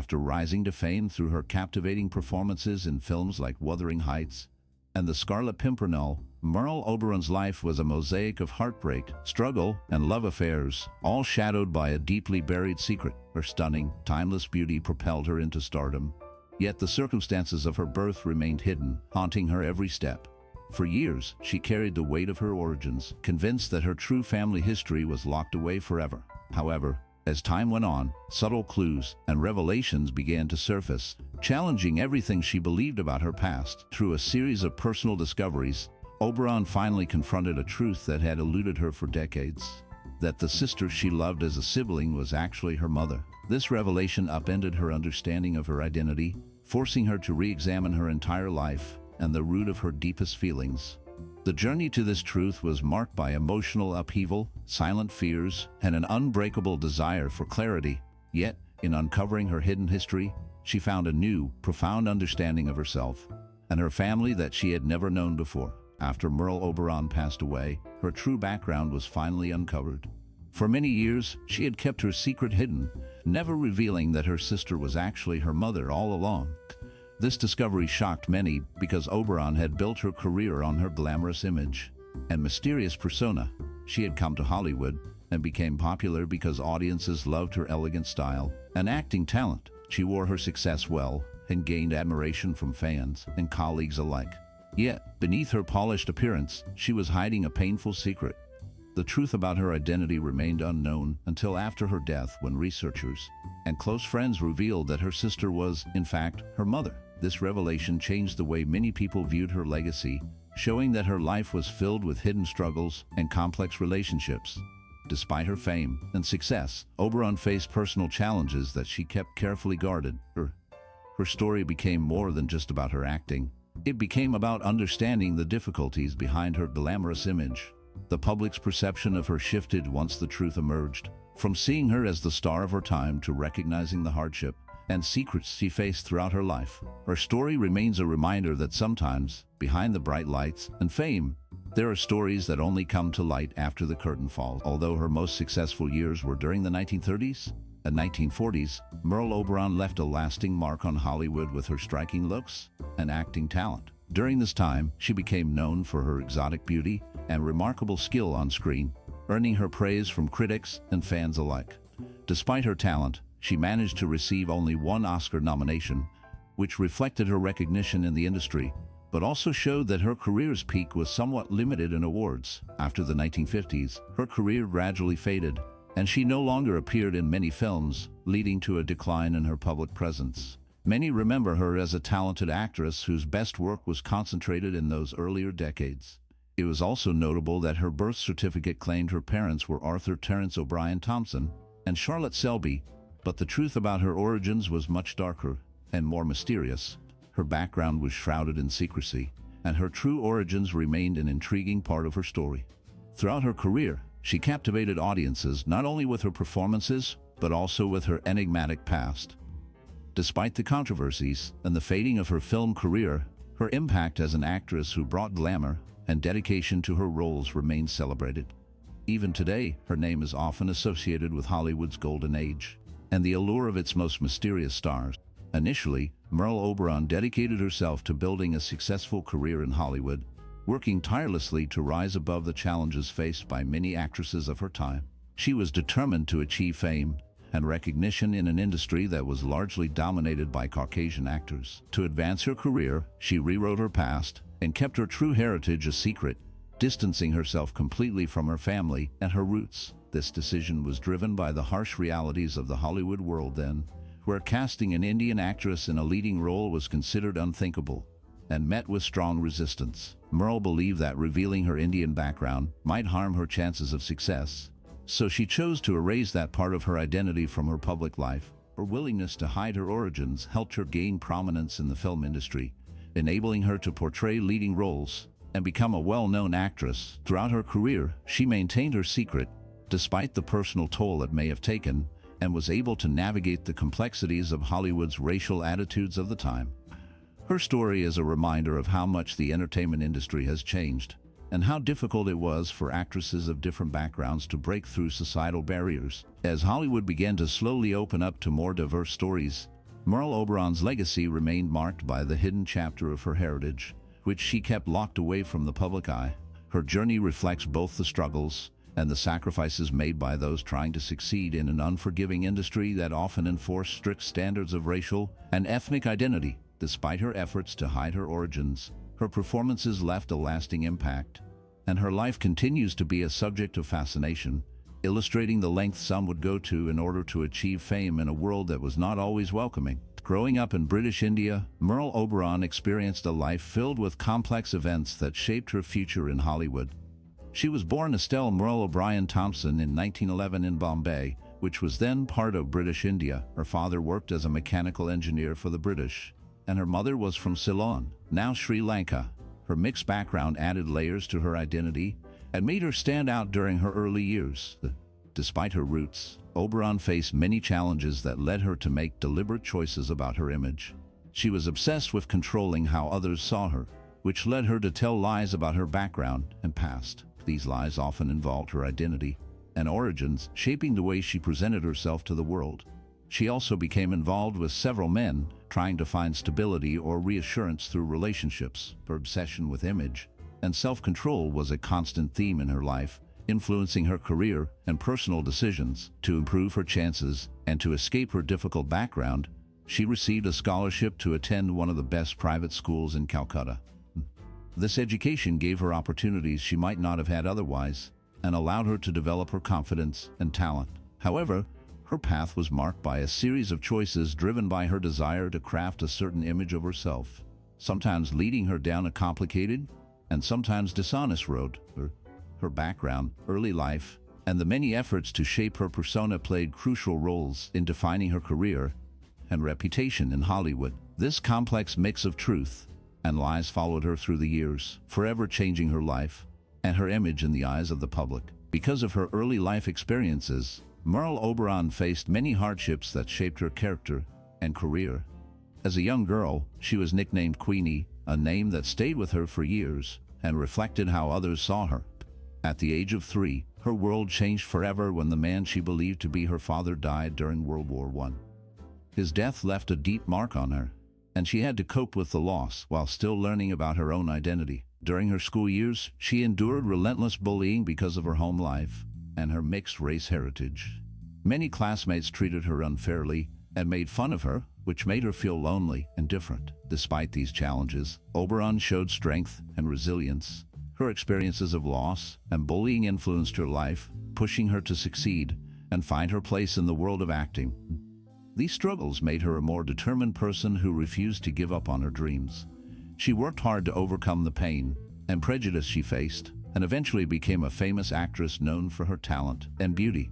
After rising to fame through her captivating performances in films like Wuthering Heights and The Scarlet Pimpernel, Merle Oberon's life was a mosaic of heartbreak, struggle, and love affairs, all shadowed by a deeply buried secret. Her stunning, timeless beauty propelled her into stardom. Yet the circumstances of her birth remained hidden, haunting her every step. For years, she carried the weight of her origins, convinced that her true family history was locked away forever. However, as time went on, subtle clues and revelations began to surface, challenging everything she believed about her past. Through a series of personal discoveries, Oberon finally confronted a truth that had eluded her for decades: that the sister she loved as a sibling was actually her mother. This revelation upended her understanding of her identity, forcing her to re-examine her entire life and the root of her deepest feelings. The journey to this truth was marked by emotional upheaval, silent fears, and an unbreakable desire for clarity. Yet, in uncovering her hidden history, she found a new, profound understanding of herself and her family that she had never known before. After Merle Oberon passed away, her true background was finally uncovered. For many years, she had kept her secret hidden, never revealing that her sister was actually her mother all along. This discovery shocked many because Oberon had built her career on her glamorous image and mysterious persona. She had come to Hollywood and became popular because audiences loved her elegant style and acting talent. She wore her success well and gained admiration from fans and colleagues alike. Yet, beneath her polished appearance, she was hiding a painful secret. The truth about her identity remained unknown until after her death, when researchers and close friends revealed that her sister was, in fact, her mother. This revelation changed the way many people viewed her legacy, showing that her life was filled with hidden struggles and complex relationships. Despite her fame and success, Oberon faced personal challenges that she kept carefully guarded. Her story became more than just about her acting. It became about understanding the difficulties behind her glamorous image. The public's perception of her shifted once the truth emerged, from seeing her as the star of her time to recognizing the hardship and secrets she faced throughout her life. Her story remains a reminder that sometimes, behind the bright lights and fame, there are stories that only come to light after the curtain falls. Although her most successful years were during the 1930s and 1940s, Merle Oberon left a lasting mark on Hollywood with her striking looks and acting talent. During this time, she became known for her exotic beauty and remarkable skill on screen, earning her praise from critics and fans alike. Despite her talent, she managed to receive only one Oscar nomination, which reflected her recognition in the industry, but also showed that her career's peak was somewhat limited in awards. After the 1950s, her career gradually faded, and she no longer appeared in many films, leading to a decline in her public presence. Many remember her as a talented actress whose best work was concentrated in those earlier decades. It was also notable that her birth certificate claimed her parents were Arthur Terence O'Brien Thompson and Charlotte Selby, but the truth about her origins was much darker and more mysterious. Her background was shrouded in secrecy, and her true origins remained an intriguing part of her story. Throughout her career, she captivated audiences not only with her performances, but also with her enigmatic past. Despite the controversies and the fading of her film career, her impact as an actress who brought glamour and dedication to her roles remains celebrated. Even today, her name is often associated with Hollywood's golden age and the allure of its most mysterious stars. Initially, Merle Oberon dedicated herself to building a successful career in Hollywood, working tirelessly to rise above the challenges faced by many actresses of her time. She was determined to achieve fame and recognition in an industry that was largely dominated by Caucasian actors. To advance her career, she rewrote her past and kept her true heritage a secret, distancing herself completely from her family and her roots. This decision was driven by the harsh realities of the Hollywood world then, where casting an Indian actress in a leading role was considered unthinkable and met with strong resistance. Merle believed that revealing her Indian background might harm her chances of success, so she chose to erase that part of her identity from her public life. Her willingness to hide her origins helped her gain prominence in the film industry, enabling her to portray leading roles and become a well-known actress. Throughout her career, she maintained her secret, despite the personal toll it may have taken, and was able to navigate the complexities of Hollywood's racial attitudes of the time. Her story is a reminder of how much the entertainment industry has changed, and how difficult it was for actresses of different backgrounds to break through societal barriers. As Hollywood began to slowly open up to more diverse stories, Merle Oberon's legacy remained marked by the hidden chapter of her heritage, which she kept locked away from the public eye. Her journey reflects both the struggles and the sacrifices made by those trying to succeed in an unforgiving industry that often enforced strict standards of racial and ethnic identity. Despite her efforts to hide her origins, her performances left a lasting impact, and her life continues to be a subject of fascination, illustrating the lengths some would go to in order to achieve fame in a world that was not always welcoming. Growing up in British India, Merle Oberon experienced a life filled with complex events that shaped her future in Hollywood. She was born Estelle Merle O'Brien Thompson in 1911 in Bombay, which was then part of British India. Her father worked as a mechanical engineer for the British, and her mother was from Ceylon, now Sri Lanka. Her mixed background added layers to her identity and made her stand out during her early years. Despite her roots, Oberon faced many challenges that led her to make deliberate choices about her image. She was obsessed with controlling how others saw her, which led her to tell lies about her background and past. These lies often involved her identity and origins, shaping the way she presented herself to the world. She also became involved with several men, trying to find stability or reassurance through relationships. Her obsession with image and self-control was a constant theme in her life, influencing her career and personal decisions. To improve her chances and to escape her difficult background, she received a scholarship to attend one of the best private schools in Calcutta. This education gave her opportunities she might not have had otherwise and allowed her to develop her confidence and talent. However, her path was marked by a series of choices driven by her desire to craft a certain image of herself, sometimes leading her down a complicated and sometimes dishonest road. Her background, early life, and the many efforts to shape her persona played crucial roles in defining her career and reputation in Hollywood. This complex mix of truth and lies followed her through the years, forever changing her life and her image in the eyes of the public. Because of her early life experiences, Merle Oberon faced many hardships that shaped her character and career. As a young girl, she was nicknamed Queenie, a name that stayed with her for years and reflected how others saw her. At the age of 3, her world changed forever when the man she believed to be her father died during World War I. His death left a deep mark on her, and she had to cope with the loss while still learning about her own identity. During her school years, she endured relentless bullying because of her home life and her mixed-race heritage. Many classmates treated her unfairly and made fun of her, which made her feel lonely and different. Despite these challenges, Oberon showed strength and resilience. Her experiences of loss and bullying influenced her life, pushing her to succeed and find her place in the world of acting. These struggles made her a more determined person who refused to give up on her dreams. She worked hard to overcome the pain and prejudice she faced, and eventually became a famous actress known for her talent and beauty.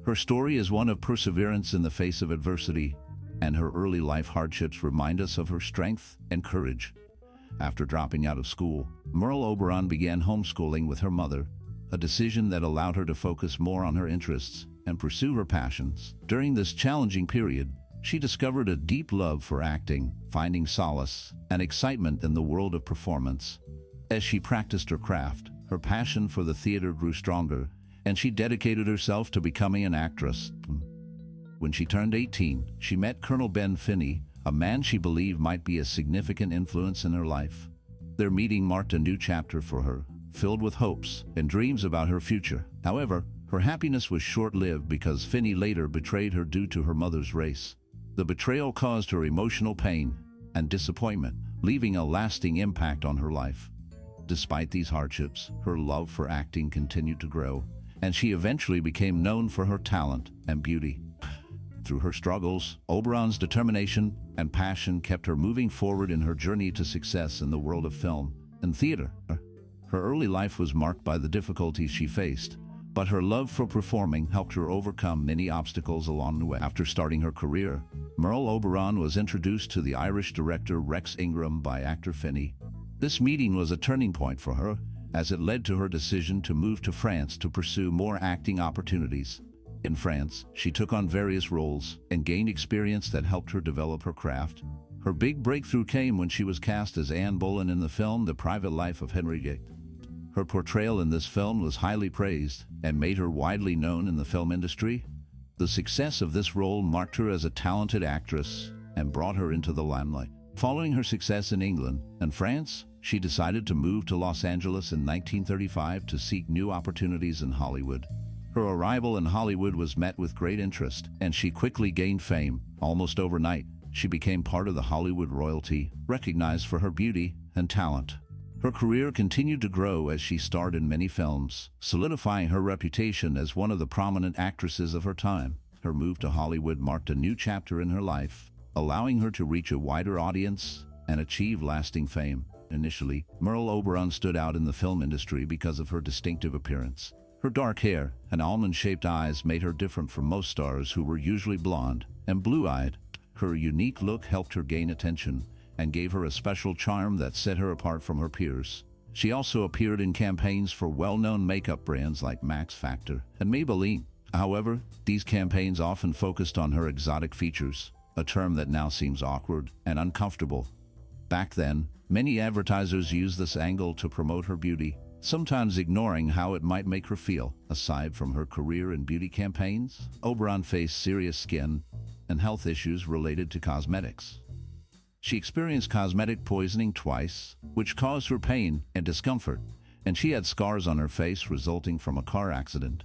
Her story is one of perseverance in the face of adversity, and her early life hardships remind us of her strength and courage. After dropping out of school, Merle Oberon began homeschooling with her mother, a decision that allowed her to focus more on her interests and pursue her passions. During this challenging period, she discovered a deep love for acting, finding solace and excitement in the world of performance. As she practiced her craft, her passion for the theater grew stronger, and she dedicated herself to becoming an actress. When she turned 18, she met Colonel Ben Finney, a man she believed might be a significant influence in her life. Their meeting marked a new chapter for her, filled with hopes and dreams about her future. However, her happiness was short-lived because Finney later betrayed her due to her mother's race. The betrayal caused her emotional pain and disappointment, leaving a lasting impact on her life. Despite these hardships, her love for acting continued to grow, and she eventually became known for her talent and beauty. Through her struggles, Oberon's determination and passion kept her moving forward in her journey to success in the world of film and theater. Her early life was marked by the difficulties she faced, but her love for performing helped her overcome many obstacles along the way. After starting her career, Merle Oberon was introduced to the Irish director Rex Ingram by actor Finney. This meeting was a turning point for her, as it led to her decision to move to France to pursue more acting opportunities. In France, she took on various roles and gained experience that helped her develop her craft. Her big breakthrough came when she was cast as Anne Boleyn in the film The Private Life of Henry VIII. Her portrayal in this film was highly praised and made her widely known in the film industry. The success of this role marked her as a talented actress and brought her into the limelight. Following her success in England and France, she decided to move to Los Angeles in 1935 to seek new opportunities in Hollywood. Her arrival in Hollywood was met with great interest, and she quickly gained fame. Almost overnight, she became part of the Hollywood royalty, recognized for her beauty and talent. Her career continued to grow as she starred in many films, solidifying her reputation as one of the prominent actresses of her time. Her move to Hollywood marked a new chapter in her life, allowing her to reach a wider audience and achieve lasting fame. Initially, Merle Oberon stood out in the film industry because of her distinctive appearance. Her dark hair and almond-shaped eyes made her different from most stars who were usually blonde and blue-eyed. Her unique look helped her gain attention and gave her a special charm that set her apart from her peers. She also appeared in campaigns for well-known makeup brands like Max Factor and Maybelline. However, these campaigns often focused on her exotic features, a term that now seems awkward and uncomfortable. Back then, many advertisers used this angle to promote her beauty, sometimes ignoring how it might make her feel. Aside from her career in beauty campaigns, Oberon faced serious skin and health issues related to cosmetics. She experienced cosmetic poisoning twice, which caused her pain and discomfort, and she had scars on her face resulting from a car accident.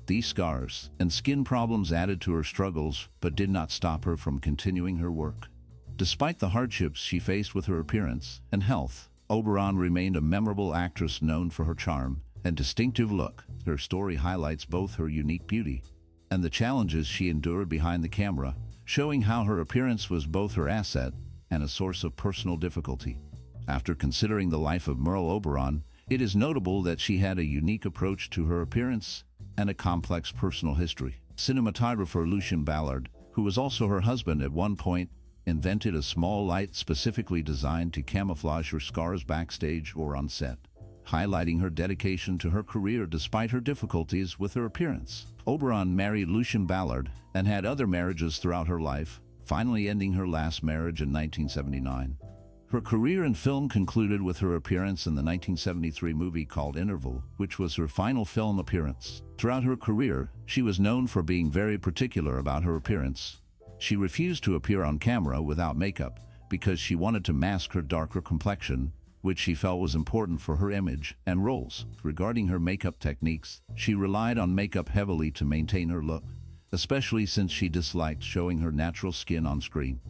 These scars and skin problems added to her struggles but did not stop her from continuing her work. Despite the hardships she faced with her appearance and health, Oberon remained a memorable actress known for her charm and distinctive look. Her story highlights both her unique beauty and the challenges she endured behind the camera, showing how her appearance was both her asset and a source of personal difficulty. After considering the life of Merle Oberon, it is notable that she had a unique approach to her appearance and a complex personal history. Cinematographer Lucien Ballard, who was also her husband at one point, invented a small light specifically designed to camouflage her scars backstage or on set, highlighting her dedication to her career despite her difficulties with her appearance. Oberon married Lucien Ballard and had other marriages throughout her life, finally ending her last marriage in 1979. Her career in film concluded with her appearance in the 1973 movie called Interval, which was her final film appearance. Throughout her career, she was known for being very particular about her appearance. She refused to appear on camera without makeup because she wanted to mask her darker complexion, which she felt was important for her image and roles. Regarding her makeup techniques, she relied on makeup heavily to maintain her look, especially since she disliked showing her natural skin on screen.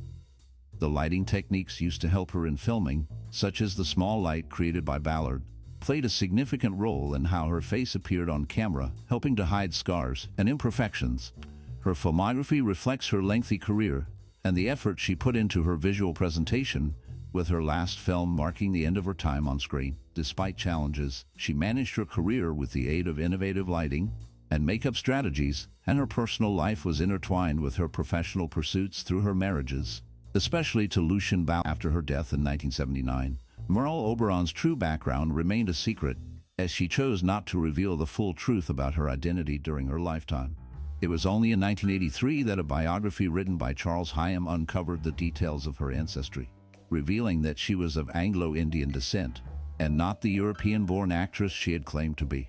The lighting techniques used to help her in filming, such as the small light created by Ballard, played a significant role in how her face appeared on camera, helping to hide scars and imperfections. Her filmography reflects her lengthy career and the effort she put into her visual presentation, with her last film marking the end of her time on screen. Despite challenges, she managed her career with the aid of innovative lighting and makeup strategies, and her personal life was intertwined with her professional pursuits through her marriages, especially to Lucien Ballard. After her death in 1979, Merle Oberon's true background remained a secret, as she chose not to reveal the full truth about her identity during her lifetime. It was only in 1983 that a biography written by Charles Hyam uncovered the details of her ancestry, revealing that she was of Anglo-Indian descent and not the European-born actress she had claimed to be.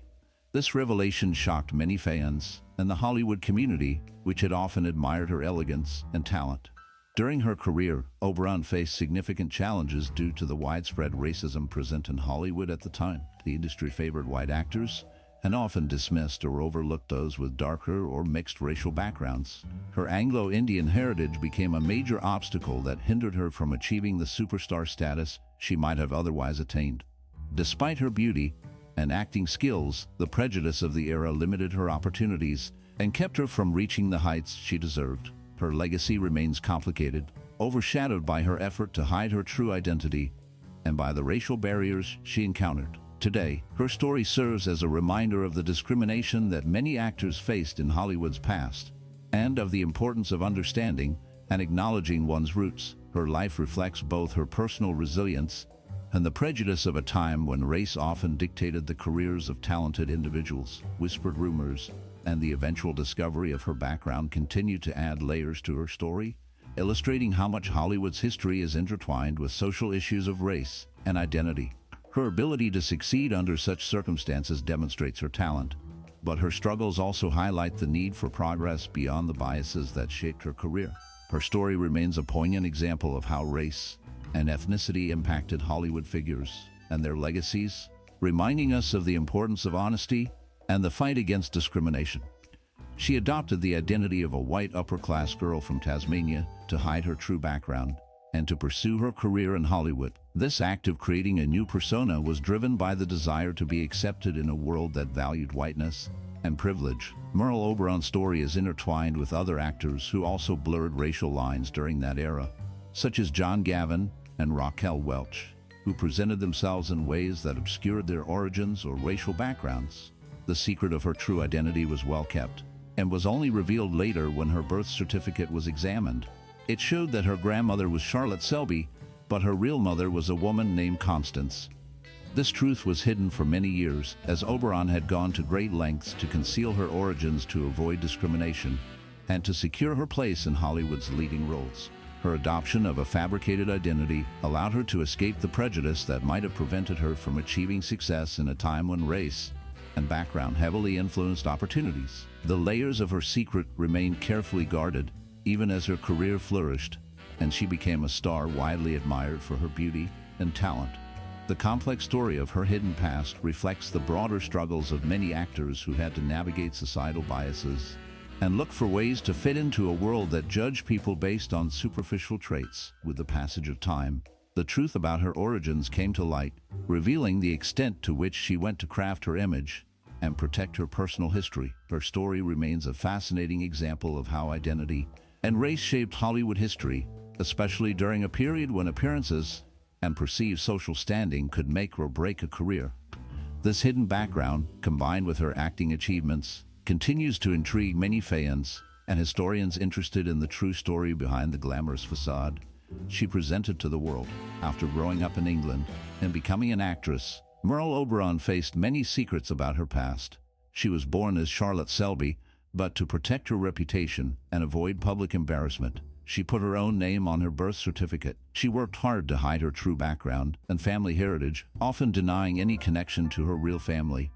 This revelation shocked many fans and the Hollywood community, which had often admired her elegance and talent. During her career, Oberon faced significant challenges due to the widespread racism present in Hollywood at the time. The industry favored white actors and often dismissed or overlooked those with darker or mixed racial backgrounds. Her Anglo-Indian heritage became a major obstacle that hindered her from achieving the superstar status she might have otherwise attained. Despite her beauty and acting skills, the prejudice of the era limited her opportunities and kept her from reaching the heights she deserved. Her legacy remains complicated, overshadowed by her effort to hide her true identity and by the racial barriers she encountered. Today, her story serves as a reminder of the discrimination that many actors faced in Hollywood's past, and of the importance of understanding and acknowledging one's roots. Her life reflects both her personal resilience and the prejudice of a time when race often dictated the careers of talented individuals. Whispered rumors and the eventual discovery of her background continue to add layers to her story, illustrating how much Hollywood's history is intertwined with social issues of race and identity. Her ability to succeed under such circumstances demonstrates her talent, but her struggles also highlight the need for progress beyond the biases that shaped her career. Her story remains a poignant example of how race and ethnicity impacted Hollywood figures and their legacies, reminding us of the importance of honesty and the fight against discrimination. She adopted the identity of a white upper-class girl from Tasmania to hide her true background and to pursue her career in Hollywood. This act of creating a new persona was driven by the desire to be accepted in a world that valued whiteness and privilege. Merle Oberon's story is intertwined with other actors who also blurred racial lines during that era, such as John Gavin and Raquel Welch, who presented themselves in ways that obscured their origins or racial backgrounds. The secret of her true identity was well kept, and was only revealed later when her birth certificate was examined. It showed that her grandmother was Charlotte Selby, but her real mother was a woman named Constance. This truth was hidden for many years, as Oberon had gone to great lengths to conceal her origins to avoid discrimination and to secure her place in Hollywood's leading roles. Her adoption of a fabricated identity allowed her to escape the prejudice that might have prevented her from achieving success in a time when race and background heavily influenced opportunities. The layers of her secret remained carefully guarded, even as her career flourished, and she became a star widely admired for her beauty and talent. The complex story of her hidden past reflects the broader struggles of many actors who had to navigate societal biases and look for ways to fit into a world that judged people based on superficial traits. With the passage of time, the truth about her origins came to light, revealing the extent to which she went to craft her image and protect her personal history. Her story remains a fascinating example of how identity and race shaped Hollywood history, especially during a period when appearances and perceived social standing could make or break a career. This hidden background, combined with her acting achievements, continues to intrigue many fans and historians interested in the true story behind the glamorous facade she presented to the world. After growing up in England and becoming an actress, Merle Oberon faced many secrets about her past. She was born as Charlotte Selby, but to protect her reputation and avoid public embarrassment, she put her own name on her birth certificate. She worked hard to hide her true background and family heritage, often denying any connection to her real family.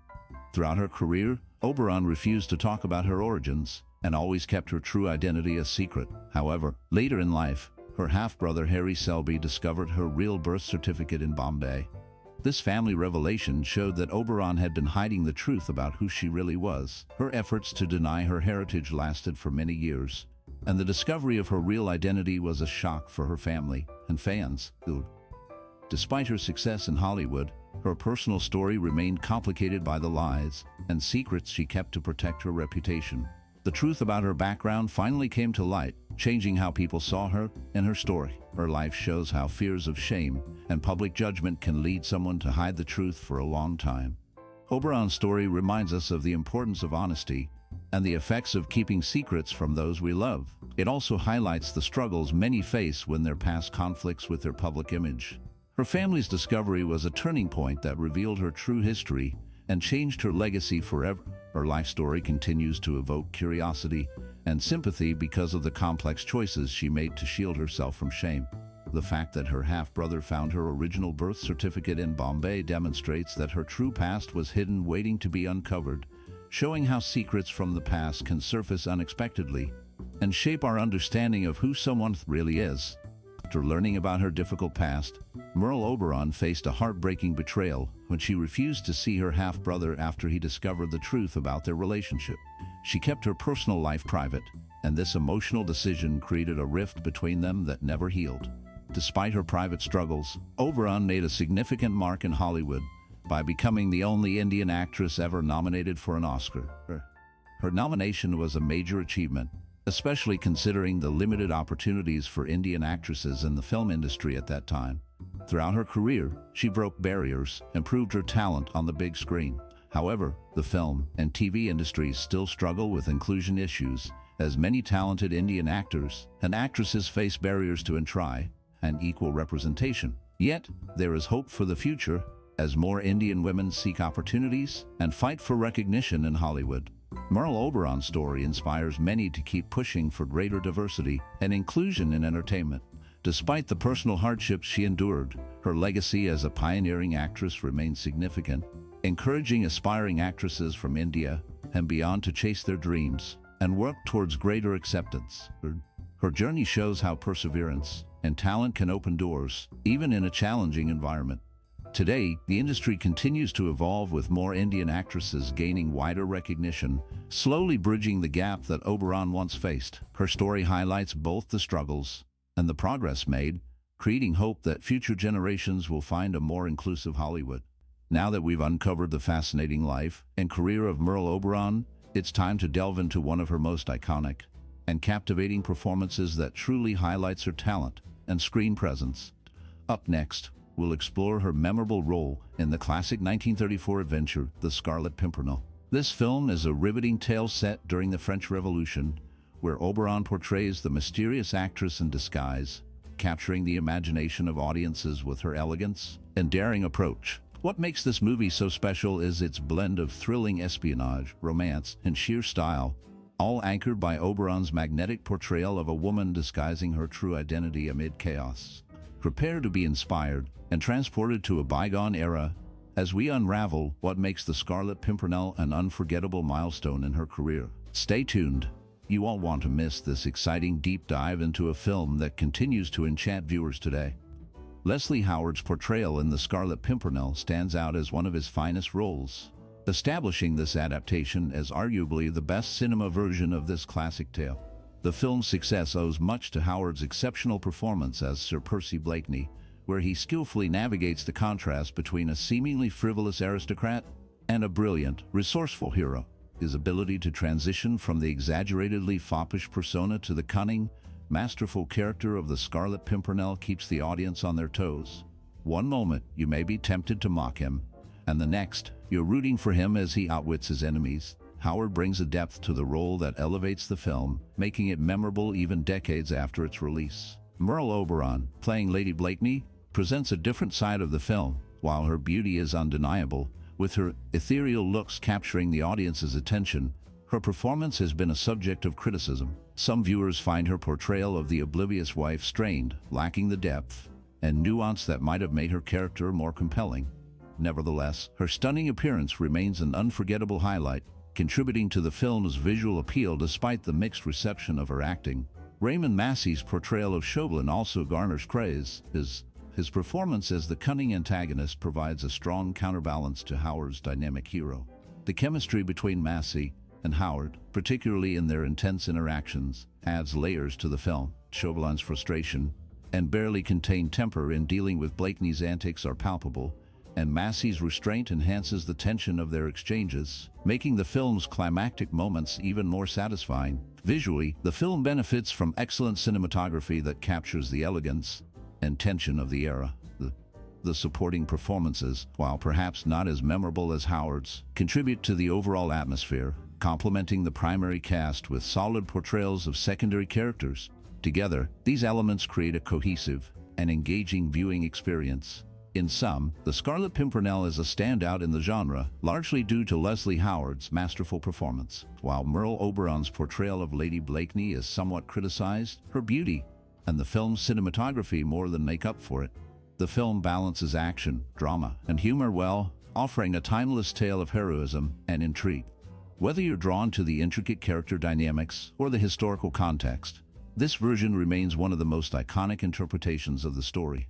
Throughout her career, Oberon refused to talk about her origins and always kept her true identity a secret. However, later in life, her half-brother Harry Selby discovered her real birth certificate in Bombay. This family revelation showed that Oberon had been hiding the truth about who she really was. Her efforts to deny her heritage lasted for many years, and the discovery of her real identity was a shock for her family and fans. Despite her success in Hollywood, her personal story remained complicated by the lies and secrets she kept to protect her reputation. The truth about her background finally came to light, changing how people saw her and her story. Her life shows how fears of shame and public judgment can lead someone to hide the truth for a long time. Oberon's story reminds us of the importance of honesty and the effects of keeping secrets from those we love. It also highlights the struggles many face when their past conflicts with their public image. Her family's discovery was a turning point that revealed her true history and changed her legacy forever. Her life story continues to evoke curiosity and sympathy because of the complex choices she made to shield herself from shame. The fact that her half-brother found her original birth certificate in Bombay demonstrates that her true past was hidden, waiting to be uncovered, showing how secrets from the past can surface unexpectedly and shape our understanding of who someone really is. After learning about her difficult past, Merle Oberon faced a heartbreaking betrayal when she refused to see her half-brother after he discovered the truth about their relationship. She kept her personal life private, and this emotional decision created a rift between them that never healed. Despite her private struggles, Oberon made a significant mark in Hollywood by becoming the only Indian actress ever nominated for an Oscar. Her nomination was a major achievement, especially considering the limited opportunities for Indian actresses in the film industry at that time. Throughout her career, she broke barriers and proved her talent on the big screen. However, the film and TV industries still struggle with inclusion issues, as many talented Indian actors and actresses face barriers to entry and equal representation. Yet, there is hope for the future as more Indian women seek opportunities and fight for recognition in Hollywood. Merle Oberon's story inspires many to keep pushing for greater diversity and inclusion in entertainment. Despite the personal hardships she endured, her legacy as a pioneering actress remains significant, encouraging aspiring actresses from India and beyond to chase their dreams and work towards greater acceptance. Her journey shows how perseverance and talent can open doors, even in a challenging environment. Today, the industry continues to evolve with more Indian actresses gaining wider recognition, slowly bridging the gap that Oberon once faced. Her story highlights both the struggles and the progress made, creating hope that future generations will find a more inclusive Hollywood. Now that we've uncovered the fascinating life and career of Merle Oberon, it's time to delve into one of her most iconic and captivating performances that truly highlights her talent and screen presence. Up next, we'll explore her memorable role in the classic 1934 adventure, The Scarlet Pimpernel. This film is a riveting tale set during the French Revolution, where Oberon portrays the mysterious actress in disguise, capturing the imagination of audiences with her elegance and daring approach. What makes this movie so special is its blend of thrilling espionage, romance, and sheer style, all anchored by Oberon's magnetic portrayal of a woman disguising her true identity amid chaos. Prepare to be inspired and transported to a bygone era as we unravel what makes the Scarlet Pimpernel an unforgettable milestone in her career. Stay tuned. You won't want to miss this exciting deep dive into a film that continues to enchant viewers today. Leslie Howard's portrayal in The Scarlet Pimpernel stands out as one of his finest roles, establishing this adaptation as arguably the best cinema version of this classic tale. The film's success owes much to Howard's exceptional performance as Sir Percy Blakeney, where he skillfully navigates the contrast between a seemingly frivolous aristocrat and a brilliant, resourceful hero. His ability to transition from the exaggeratedly foppish persona to the cunning, masterful character of the Scarlet Pimpernel keeps the audience on their toes. One moment, you may be tempted to mock him, and the next, you're rooting for him as he outwits his enemies. Howard brings a depth to the role that elevates the film, making it memorable even decades after its release. Merle Oberon, playing Lady Blakeney, presents a different side of the film. While her beauty is undeniable, with her ethereal looks capturing the audience's attention, her performance has been a subject of criticism. Some viewers find her portrayal of the oblivious wife strained, lacking the depth and nuance that might have made her character more compelling. Nevertheless, her stunning appearance remains an unforgettable highlight, contributing to the film's visual appeal despite the mixed reception of her acting. Raymond Massey's portrayal of Chauvelin also garners praise. His performance as the cunning antagonist provides a strong counterbalance to Howard's dynamic hero. The chemistry between Massey and Howard, particularly in their intense interactions, adds layers to the film. Chauvelin's frustration and barely contained temper in dealing with Blakeney's antics are palpable, and Massey's restraint enhances the tension of their exchanges, making the film's climactic moments even more satisfying. Visually, the film benefits from excellent cinematography that captures the elegance and tension of the era. The supporting performances, while perhaps not as memorable as Howard's, contribute to the overall atmosphere, complementing the primary cast with solid portrayals of secondary characters. Together, these elements create a cohesive and engaging viewing experience. In sum, The Scarlet Pimpernel is a standout in the genre, largely due to Leslie Howard's masterful performance. While Merle Oberon's portrayal of Lady Blakeney is somewhat criticized, her beauty and the film's cinematography more than make up for it. The film balances action, drama, and humor well, offering a timeless tale of heroism and intrigue. Whether you're drawn to the intricate character dynamics or the historical context, this version remains one of the most iconic interpretations of the story.